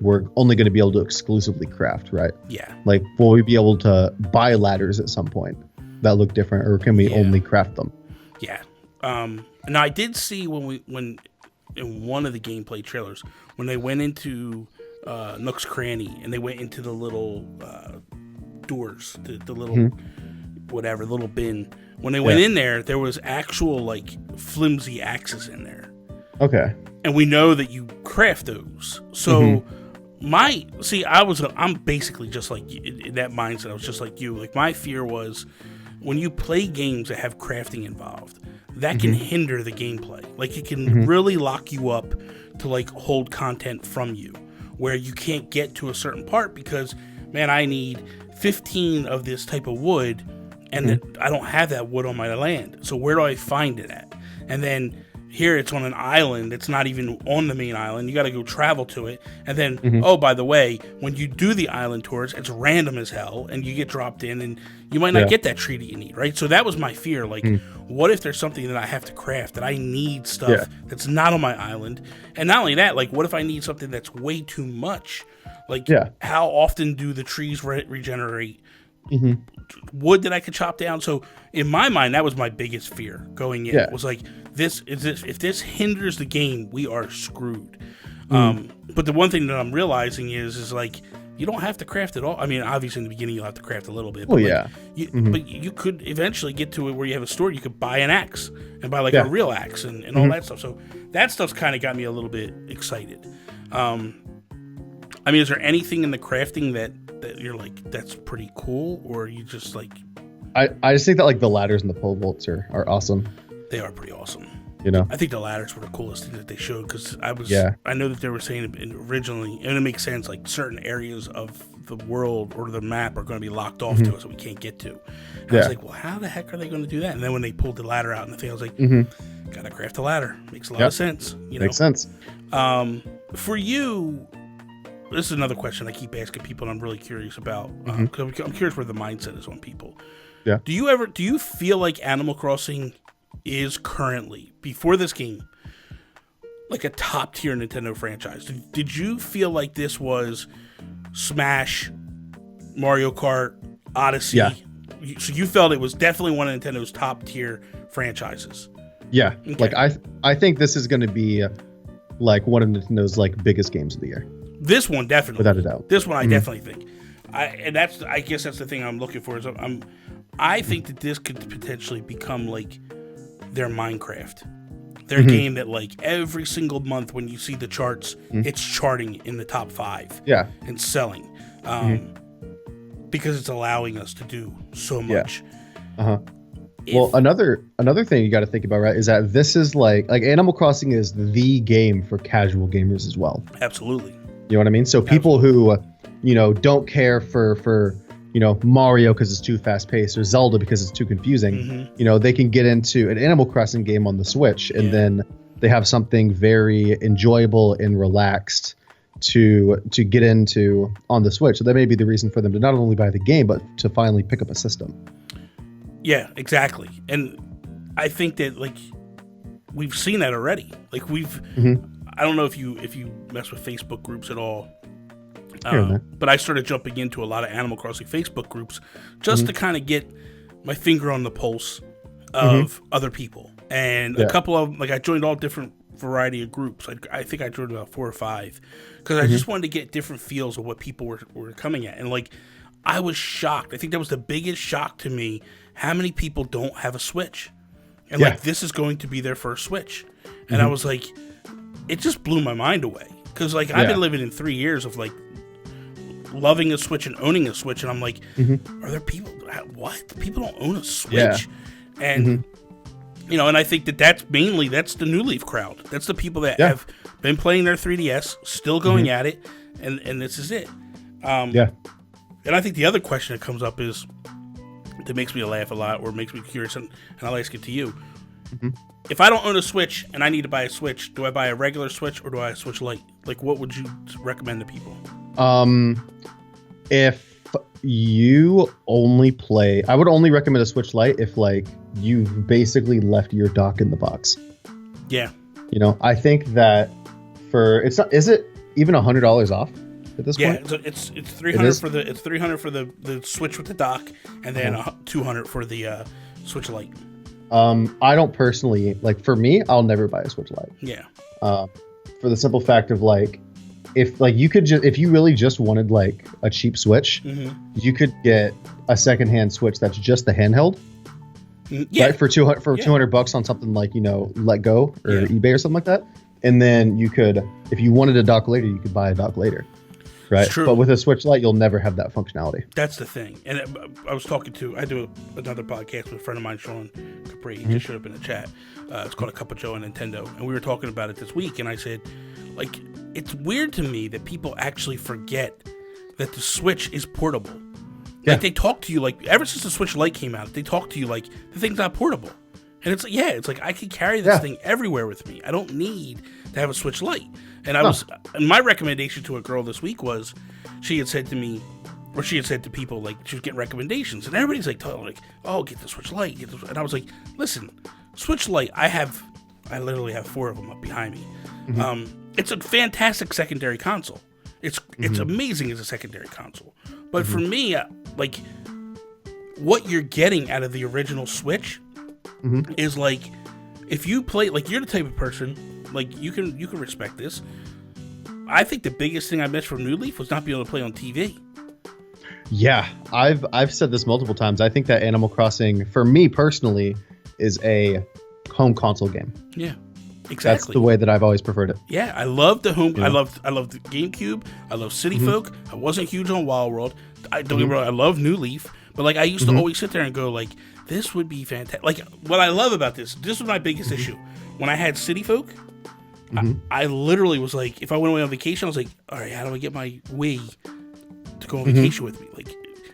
we're only going to be able to exclusively craft, right? Yeah. Like, will we be able to buy ladders at some point that look different, or can we only craft them? Yeah. Now I did see when in one of the gameplay trailers, when they went into Nook's Cranny and they went into the little doors, the little whatever, little bin. When they went in there was actual like flimsy axes in there. Okay. And we know that you craft those. So I'm basically just like in that mindset. I was just like you. Like my fear was when you play games that have crafting involved, that can hinder the gameplay. Like it can really lock you up to like hold content from you, where you can't get to a certain part because, man, I need 15 of this type of wood, and I don't have that wood on my land. So where do I find it at? And then here it's on an island. It's not even on the main island. You got to go travel to it. And then, oh, by the way, when you do the island tours, it's random as hell, and you get dropped in, and you might not get that tree that you need, right? So that was my fear. Like, what if there's something that I have to craft, that I need stuff that's not on my island? And not only that, like, what if I need something that's way too much? Like, how often do the trees regenerate? Wood that I could chop down. So in my mind, that was my biggest fear going in. Was like, if this hinders the game, we are screwed. But the one thing that I'm realizing is like, you don't have to craft it all. I mean, obviously in the beginning you'll have to craft a little bit. But but you could eventually get to it where you have a store. You could buy an axe and buy like a real axe and all that stuff. So that stuff's kind of got me a little bit excited. I mean, is there anything in the crafting that you're like, that's pretty cool, or you just like? I just think that like the ladders and the pole vaults are awesome. They are pretty awesome. I think the ladders were the coolest thing that they showed, because I know that they were saying originally, and it makes sense, like certain areas of the world or the map are going to be locked off to us that we can't get to. And I was like, well, how the heck are they going to do that? And then when they pulled the ladder out and the thing, I was like, gotta craft a ladder. Makes a lot of sense. Makes sense. For you, this is another question I keep asking people, and I'm really curious about, because I'm curious where the mindset is on people. Yeah. Do you feel like Animal Crossing is currently, before this game, like a top tier Nintendo franchise? Did you feel like this was Smash, Mario Kart, Odyssey? Yeah. So you felt it was definitely one of Nintendo's top tier franchises? Yeah. Okay. Like I think this is going to be like one of Nintendo's like biggest games of the year. This one definitely, without a doubt. This one I definitely think. I guess that's the thing I'm looking for. I think that this could potentially become like their Minecraft, their game that like every single month when you see the charts, it's charting in the top 5. Yeah, and selling, because it's allowing us to do so much. Yeah. Well, another thing you got to think about, right, is that this is like Animal Crossing is the game for casual gamers as well. Absolutely. You know what I mean? So people who, don't care for Mario because it's too fast paced or Zelda because it's too confusing, they can get into an Animal Crossing game on the Switch and then they have something very enjoyable and relaxed to get into on the Switch. So that may be the reason for them to not only buy the game, but to finally pick up a system. Yeah, exactly. And I think that like we've seen that already. Like I don't know if you mess with Facebook groups at all. But I started jumping into a lot of Animal Crossing Facebook groups just to kind of get my finger on the pulse of other people. And a couple of I joined all different variety of groups. I think I joined about 4 or 5 because I just wanted to get different feels of what people were coming at. And like I was shocked. I think that was the biggest shock to me, how many people don't have a Switch. And like this is going to be their first Switch. And I was like, it just blew my mind away. Because like I've been living in 3 years of like loving a Switch and owning a Switch, and I'm like, are there people? What? People don't own a Switch, and and I think that's the New Leaf crowd. That's the people that have been playing their 3DS, still going at it, and this is it. And I think the other question that comes up is that makes me laugh a lot, or makes me curious, and I'll ask it to you. If I don't own a Switch and I need to buy a Switch, do I buy a regular Switch or do I buy a Switch Lite? Like, what would you recommend to people? If you only play, I would only recommend a Switch Lite if like you've basically left your dock in the box. Yeah. I think that is it even $100 off at this point? Yeah, it's $300 it's $300 for the Switch with the dock, and then $200 for the Switch Lite. I don't personally for me, I'll never buy a Switch Lite. Yeah. For the simple fact of if you really just wanted like a cheap Switch, you could get a secondhand Switch that's just the handheld. Right, for $200 on something like Let Go or eBay or something like that, and then you could, if you wanted a dock later, you could buy a dock later. Right, but with a Switch Lite, you'll never have that functionality. That's the thing. And I was I do another podcast with a friend of mine, Sean Capri. He just showed up in the chat. It's called A Cup of Joe and Nintendo, and we were talking about it this week. And I said, it's weird to me that people actually forget that the Switch is portable. Yeah. They talk to you ever since the Switch Lite came out, they talk to you like the thing's not portable. And it's I could carry this thing everywhere with me. I don't need to have a Switch Lite. And and my recommendation to a girl this week was, she had said to me, or she had said to people, she was getting recommendations, and everybody's oh, get the Switch Lite, and I was like, listen, Switch Lite, I literally have 4 of them up behind me. It's a fantastic secondary console. It's amazing as a secondary console. But for me, what you're getting out of the original Switch is if you play, you're the type of person, you can respect this. I think the biggest thing I missed from New Leaf was not being able to play on TV. Yeah, I've said this multiple times. I think that Animal Crossing, for me personally, is a home console game. Yeah, exactly. That's the way that I've always preferred it. Yeah, I love the home. I love the GameCube. I love City Folk. I wasn't huge on Wild World. Don't get me wrong, I love New Leaf, but I used to always sit there and go this would be fantastic. What I love about this was my biggest issue. When I had City Folk, I literally was if I went away on vacation, I was all right, how do I get my Wii to go on vacation with me?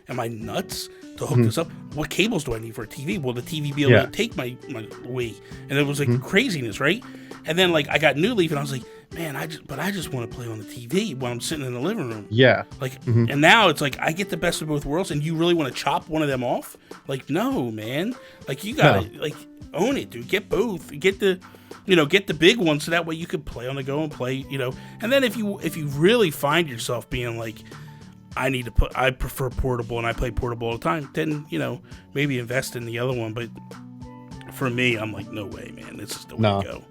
Am I nuts to hook this up? What cables do I need for a TV? Will the TV be able to take my Wii? And it was craziness, right? And then I got New Leaf, and I was man, I just want to play on the TV when I'm sitting in the living room. Yeah. And now it's I get the best of both worlds, and you really want to chop one of them off? No, man. You gotta own it, dude. Get both. Get the get the big one, so that way you could play on the go and play, And then if you really find yourself being I prefer portable and I play portable all the time, then maybe invest in the other one. But for me, I'm no way, man. This is the way to go.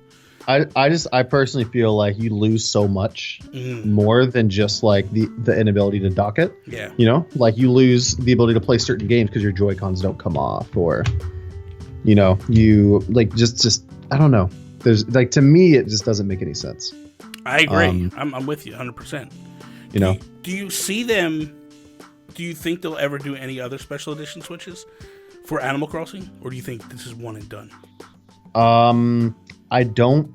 I personally feel like you lose so much more than just like the inability to dock it. Yeah. You know, like you lose the ability to play certain games because your Joy-Cons don't come off, or you know, you like just I don't know. There's like, to me, it just doesn't make any sense. I agree. I'm with you 100%. You know, do you see them? Do you think they'll ever do any other special edition Switches for Animal Crossing, or do you think this is one and done? I don't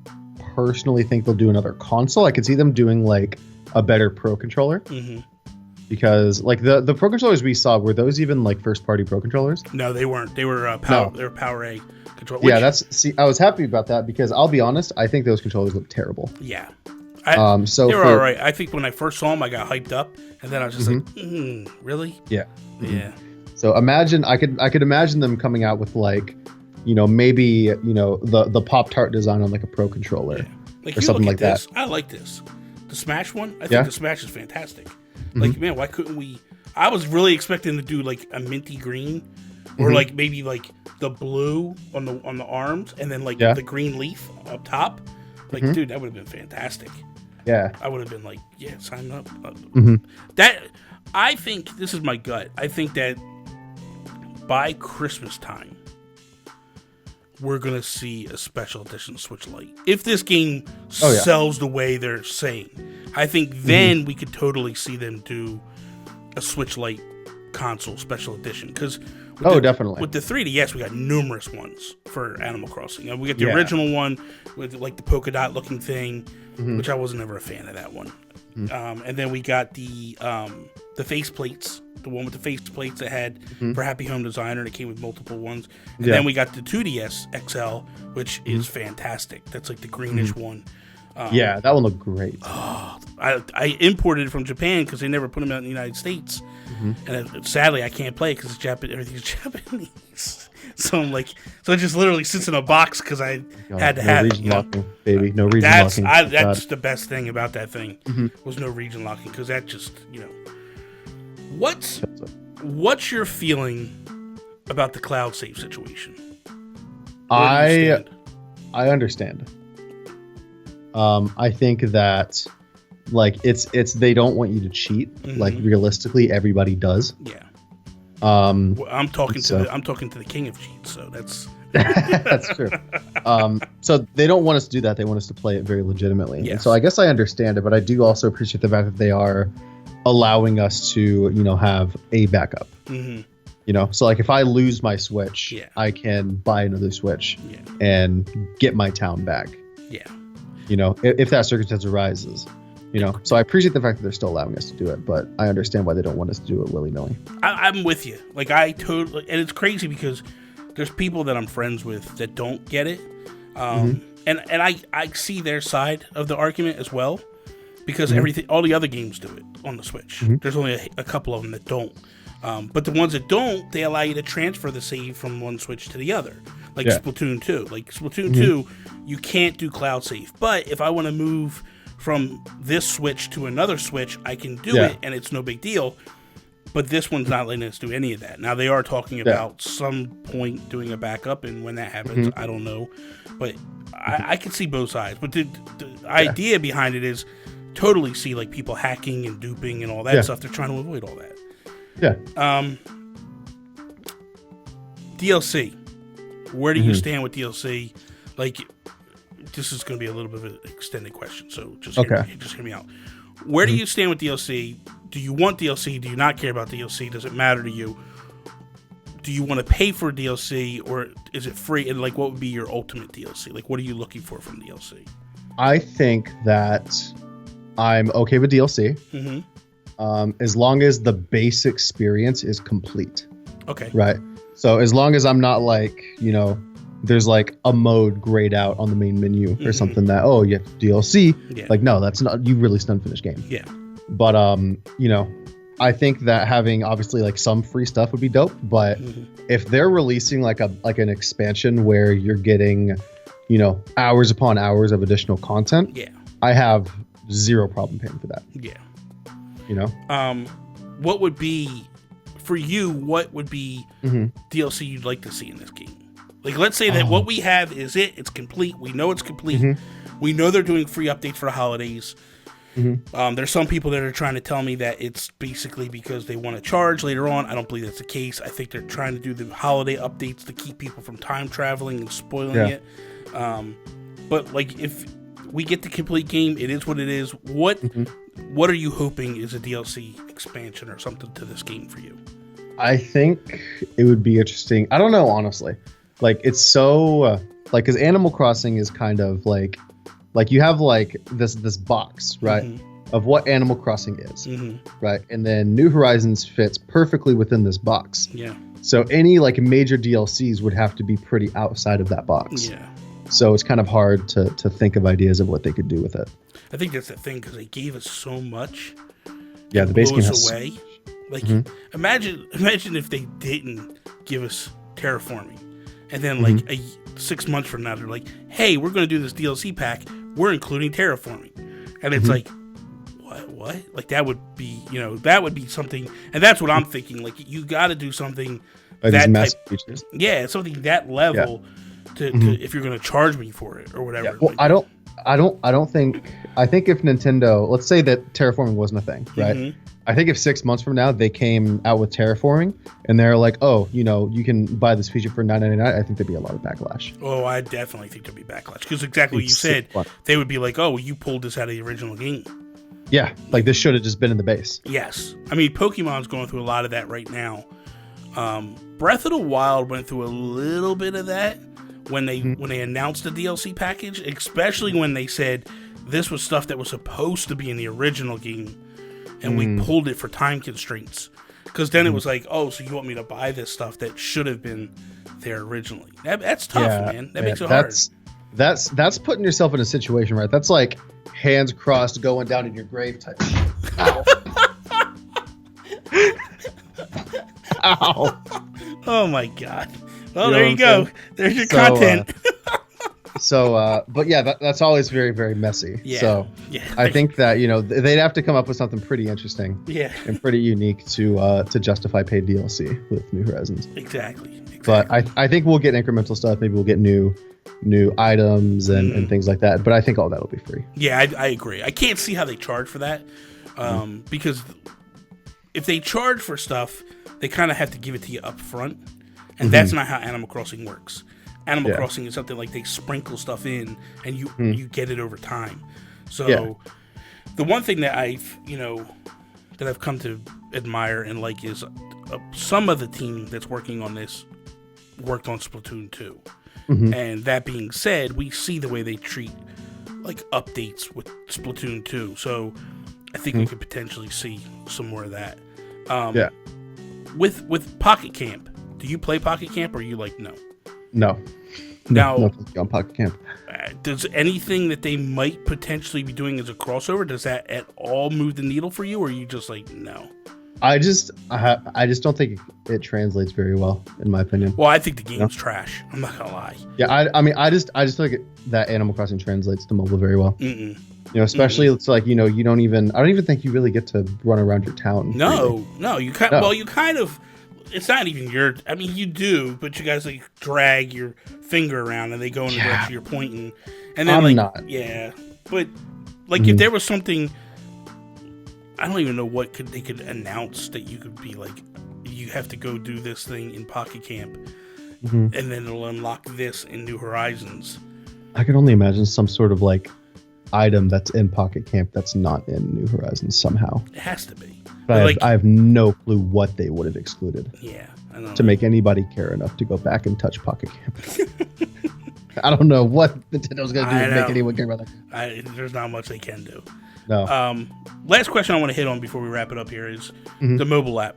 personally think they'll do another console. I could see them doing like a better Pro controller. Because like the Pro controllers we saw, were those even like first party Pro controllers? No, they weren't. They were they were Power A controllers. Yeah, I was happy about that, because I'll be honest, I think those controllers look terrible. Yeah. So they were all right. I think when I first saw them, I got hyped up, and then I was just like, really? Yeah. Yeah. So imagine, I could imagine them coming out with like, you know, maybe, you know, the Pop-Tart design on like a Pro controller, like, or something like that. I like this. The Smash one, I think the Smash is fantastic. Like, man, why couldn't we? I was really expecting to do like a minty green, or like maybe like the blue on the arms, and then like the green leaf up top. Like, dude, that would have been fantastic. Yeah, I would have been like, yeah, sign up. That, I think, this is my gut. I think that by Christmas time, we're gonna see a special edition Switch Lite. If this game sells the way they're saying, I think then we could totally see them do a Switch Lite console special edition. Because definitely with the 3DS, we got numerous ones for Animal Crossing. We got the original one with like the polka dot looking thing, which I wasn't ever a fan of that one. And then we got the face plates, the one with the face plates that had for Happy Home Designer, and it came with multiple ones. And then we got the 2DS XL, which is fantastic. That's like the greenish one. Yeah, that one looked great. I imported it from Japan because they never put them out in the United States, and sadly I can't play it because everything's Japanese. So I'm like, it just literally sits in a box because I had to have it. Locking, baby, no region locking. That's the best thing about that thing was no region locking, because that just, you know, what's your feeling about the cloud save situation? I understand. I think that like it's they don't want you to cheat. Like, realistically, everybody does. Yeah. Well, I'm talking to the king of cheats, so that's that's true. So they don't want us to do that. They want us to play it very legitimately. Yes. And so I guess I understand it, but I do also appreciate the fact that they are allowing us to, you know, have a backup. You know, so like if I lose my Switch, I can buy another Switch and get my town back. Yeah. You know, if that circumstance arises, you know. So I appreciate the fact that they're still allowing us to do it, but I understand why they don't want us to do it willy-nilly. I'm with you. Like, I totally, and it's crazy because there's people that I'm friends with that don't get it. And I see their side of the argument as well, because all the other games do it on the Switch. There's only a couple of them that don't. But the ones that don't, they allow you to transfer the save from one Switch to the other. Like Splatoon 2. Like Splatoon 2, you can't do cloud save. But if I want to move from this Switch to another Switch, I can do it, and it's no big deal. But this one's not letting us do any of that. Now, they are talking about some point doing a backup, and when that happens, I don't know. But I can see both sides. But the idea behind it is totally see like people hacking and duping and all that stuff. They're trying to avoid all that. Yeah. DLC. Where do you stand with DLC? Like, this is going to be a little bit of an extended question, so just hear me out. Where do you stand with DLC? Do you want DLC? Do you not care about DLC? Does it matter to you? Do you want to pay for DLC, or is it free? And like, what would be your ultimate DLC? Like, what are you looking for from DLC? I think that I'm okay with DLC. As long as the base experience is complete. Okay. Right. So as long as I'm not like, you know, there's like a mode grayed out on the main menu or something that, oh, you have DLC. Yeah. Like, no, that's not, you released an unfinished game. Yeah. But, you know, I think that having obviously like some free stuff would be dope. But if they're releasing like an expansion where you're getting, you know, hours upon hours of additional content, I have zero problem paying for that. Yeah. You know, what would be for you? What would be DLC you'd like to see in this game? Like, let's say that what we have is it's complete. We know it's complete. we know they're doing free updates for the holidays. There's some people that are trying to tell me that it's basically because they want to charge later on. I don't believe that's the case. I think they're trying to do the holiday updates to keep people from time traveling and spoiling it. But like, if we get the complete game, it is what it is. What are you hoping is a DLC expansion or something to this game for you? I think it would be interesting. I don't know, honestly. Like, it's so like, because Animal Crossing is kind of like you have like this box, right, of what Animal Crossing is, right, and then New Horizons fits perfectly within this box. Yeah. So any like major DLCs would have to be pretty outside of that box. Yeah. So it's kind of hard to think of ideas of what they could do with it. I think that's the thing, because they gave us so much. Yeah, the base game has away. Like, imagine if they didn't give us terraforming, and then like 6 months from now they're like, "Hey, we're going to do this DLC pack. We're including terraforming," and it's like, what? Like, that would be, that would be something, and that's what I'm thinking. Like, you got to do something that massive features. Yeah, something that level to if you're going to charge me for it or whatever. Yeah. Well, like, I think if Nintendo, let's say that terraforming wasn't a thing, right? I think if 6 months from now they came out with terraforming and they're like, oh, you can buy this feature for $9.99, I think there'd be a lot of backlash. Oh, I definitely think there'd be backlash, because exactly what you said, they would be like, oh, well, you pulled this out of the original game. Yeah, like this should have just been in the base. Yes. I mean, Pokemon's going through a lot of that right now. Breath of the Wild went through a little bit of that when they announced the DLC package, especially when they said this was stuff that was supposed to be in the original game, and we pulled it for time constraints. Because then it was like, oh, so you want me to buy this stuff that should have been there originally? That's tough, man. That makes it hard. That's putting yourself in a situation, right? That's like hands crossed, going down in your grave type. Ow. Ow. Oh my God. Well, there you go. There's your content. But yeah, that's always very, very messy. Yeah. So I think that, they'd have to come up with something pretty interesting. Yeah. And pretty unique to justify paid DLC with New Horizons. Exactly. But I think we'll get incremental stuff. Maybe we'll get new items and things like that. But I think all that will be free. Yeah, I agree. I can't see how they charge for that. Because if they charge for stuff, they kind of have to give it to you up front. And that's not how Animal Crossing works. Animal Crossing is something like they sprinkle stuff in, and you get it over time. So the one thing that I've come to admire and like is some of the team that's working on this worked on Splatoon 2. And that being said, we see the way they treat like updates with Splatoon 2. So I think we could potentially see some more of that. With Pocket Camp, do you play Pocket Camp, or are you like no? No. Now, on Pocket Camp. Does anything that they might potentially be doing as a crossover, does that at all move the needle for you, or are you just like no? I just don't think it translates very well, in my opinion. Well, I think the game's trash. I'm not gonna lie. Yeah, I mean, I just think that Animal Crossing translates to mobile very well. Especially it's like I don't even think you really get to run around your town. No, you kind. No. Well, you kind of. It's not even your. I mean, you do, but you guys like drag your finger around and they go in the direction you're pointing, and then I'm not. Yeah, but like if there was something, I don't even know what they could announce that you could be like, you have to go do this thing in Pocket Camp, and then it'll unlock this in New Horizons. I can only imagine some sort of like item that's in Pocket Camp that's not in New Horizons somehow. It has to be. But I have no clue what they would have excluded. Yeah, I know. To make anybody care enough to go back and touch Pocket Camp. I don't know what Nintendo's going to do to make anyone care about that. There's not much they can do. No. Last question I want to hit on before we wrap it up here is the mobile app.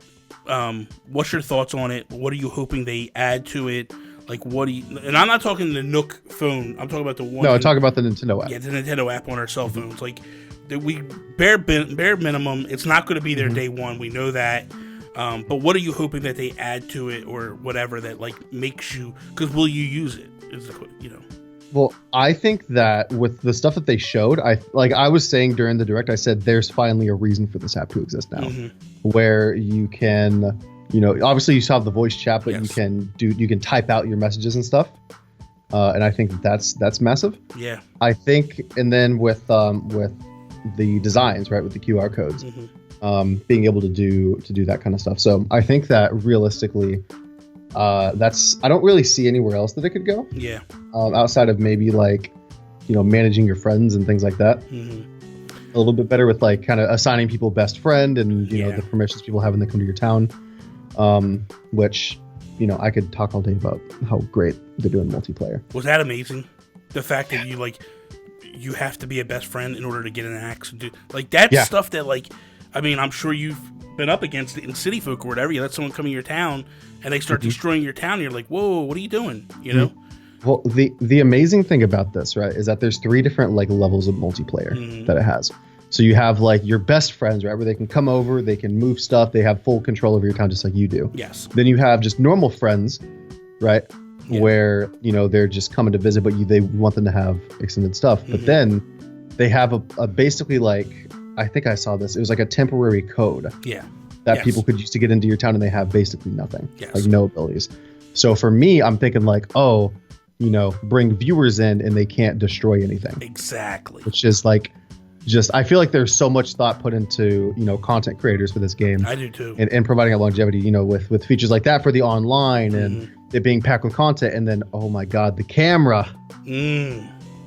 What's your thoughts on it? What are you hoping they add to it? Like, what do you... And I'm not talking the Nook phone. I'm talking about the one... No, I'm talking about the Nintendo app. Yeah, the Nintendo app on our cell phones. Like... We bare minimum, it's not going to be there day one. We know that. But what are you hoping that they add to it or whatever that like makes you? Because will you use it? Well, I think that with the stuff that they showed, I was saying during the direct, I said there's finally a reason for this app to exist now, where you can, obviously you still have the voice chat, but you can type out your messages and stuff. and I think that's massive. Yeah. I think, and then with the designs, right, with the QR codes, being able to do that kind of stuff. So I think that realistically, I don't really see anywhere else that it could go. Yeah. Outside of maybe like, managing your friends and things like that. A little bit better with like kind of assigning people best friend and you know the permissions people have when they come to your town. Which I could talk all day about how great they're doing multiplayer. Was that amazing? The fact that you have to be a best friend in order to get an axe. Like that's stuff that like, I mean, I'm sure you've been up against it in City Folk or whatever. You let someone come in your town and they start destroying your town. And you're like, whoa, what are you doing? You know? Well, the amazing thing about this, right, is that there's 3 different like levels of multiplayer that it has. So you have like your best friends, right, where they can come over, they can move stuff, they have full control over your town just like you do. Yes. Then you have just normal friends, right, where they're just coming to visit, but they want them to have extended stuff. But then they have a basically like, I think I saw this. It was like a temporary code. Yeah. That people could use to get into your town, and they have basically nothing, like no abilities. So for me, I'm thinking like, bring viewers in and they can't destroy anything. Exactly. Which is like, I feel like there's so much thought put into, content creators for this game. I do too. And providing a longevity, with features like that for the online and it being packed with content. And then, oh my God, the camera.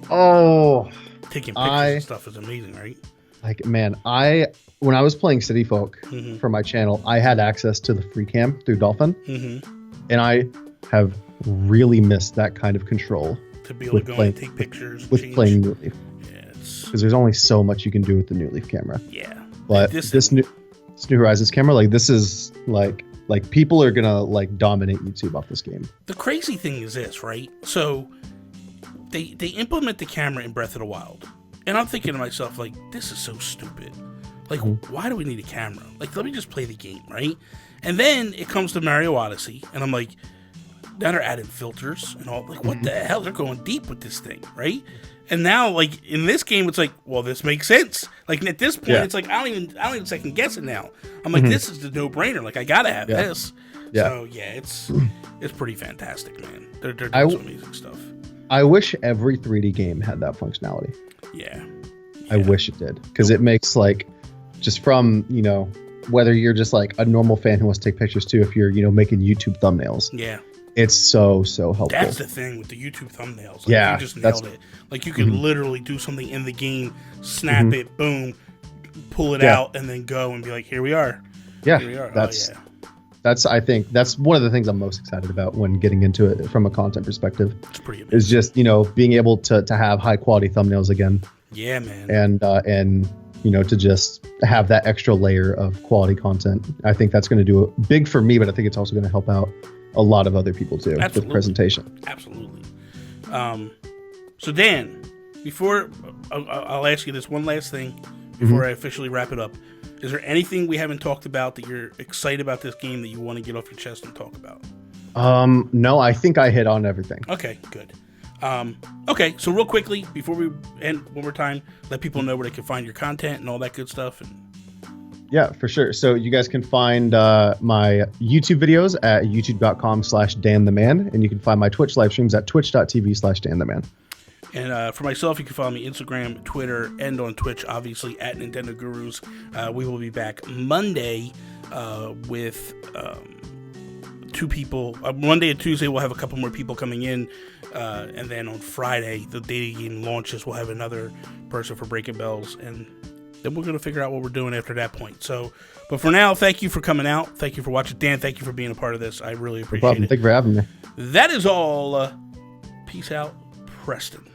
Oh. Taking pictures and stuff is amazing, right? Like, man, when I was playing City Folk for my channel, I had access to the free cam through Dolphin. And I have really missed that kind of control. To be able to go and take pictures. With playing New Leaf. Because there's only so much you can do with the New Leaf camera. Yeah. But this New Horizons camera, like this is like people are gonna like dominate YouTube off this game. The crazy thing is this, right? So they implement the camera in Breath of the Wild. And I'm thinking to myself, like, this is so stupid. Like, why do we need a camera? Like, let me just play the game, right? And then it comes to Mario Odyssey, and I'm like, now they're adding filters and all. Like, what the hell? They're going deep with this thing, right? And now, like, in this game, it's like, well, this makes sense. Like, at this point, it's like, I don't even second guess it now. I'm like, this is the no-brainer. Like, I gotta have this. Yeah. So, it's pretty fantastic, man. They're doing some amazing stuff. I wish every 3D game had that functionality. Yeah. I wish it did. Because it makes, like, just from, whether you're just, like, a normal fan who wants to take pictures, too, if you're, making YouTube thumbnails. Yeah. It's so helpful. That's the thing with the YouTube thumbnails. Like, you just nailed it. Like, you could literally do something in the game, snap it, boom, pull it out, and then go and be like, here we are. Yeah. Here we are. I think that's one of the things I'm most excited about when getting into it from a content perspective. It's pretty amazing. Is just, being able to have high quality thumbnails again. Yeah, man. And to just have that extra layer of quality content. I think that's going to do it big for me, but I think it's also going to help out a lot of other people too with presentation. Absolutely. So Dan, before I'll ask you this one last thing before I officially wrap it up. Is there anything we haven't talked about that you're excited about this game that you want to get off your chest and talk about? No, I think I hit on everything. Okay, good. Okay, so real quickly before we end, one more time, let people know where they can find your content and all that good stuff. Yeah, for sure. So you guys can find my YouTube videos at youtube.com/Dan the Man, and you can find my Twitch live streams at twitch.tv/Dan the Man. And for myself, you can follow me Instagram, Twitter, and on Twitch, obviously, at Nintendo Gurus. We will be back Monday with 2 people. Monday and Tuesday, we'll have a couple more people coming in. And then on Friday, the day the game launches, we'll have another person for Breaking Bells. And then we're going to figure out what we're doing after that point. So, but for now, thank you for coming out. Thank you for watching. Dan, thank you for being a part of this. I really appreciate it. Thank you for having me. That is all. Peace out, Preston.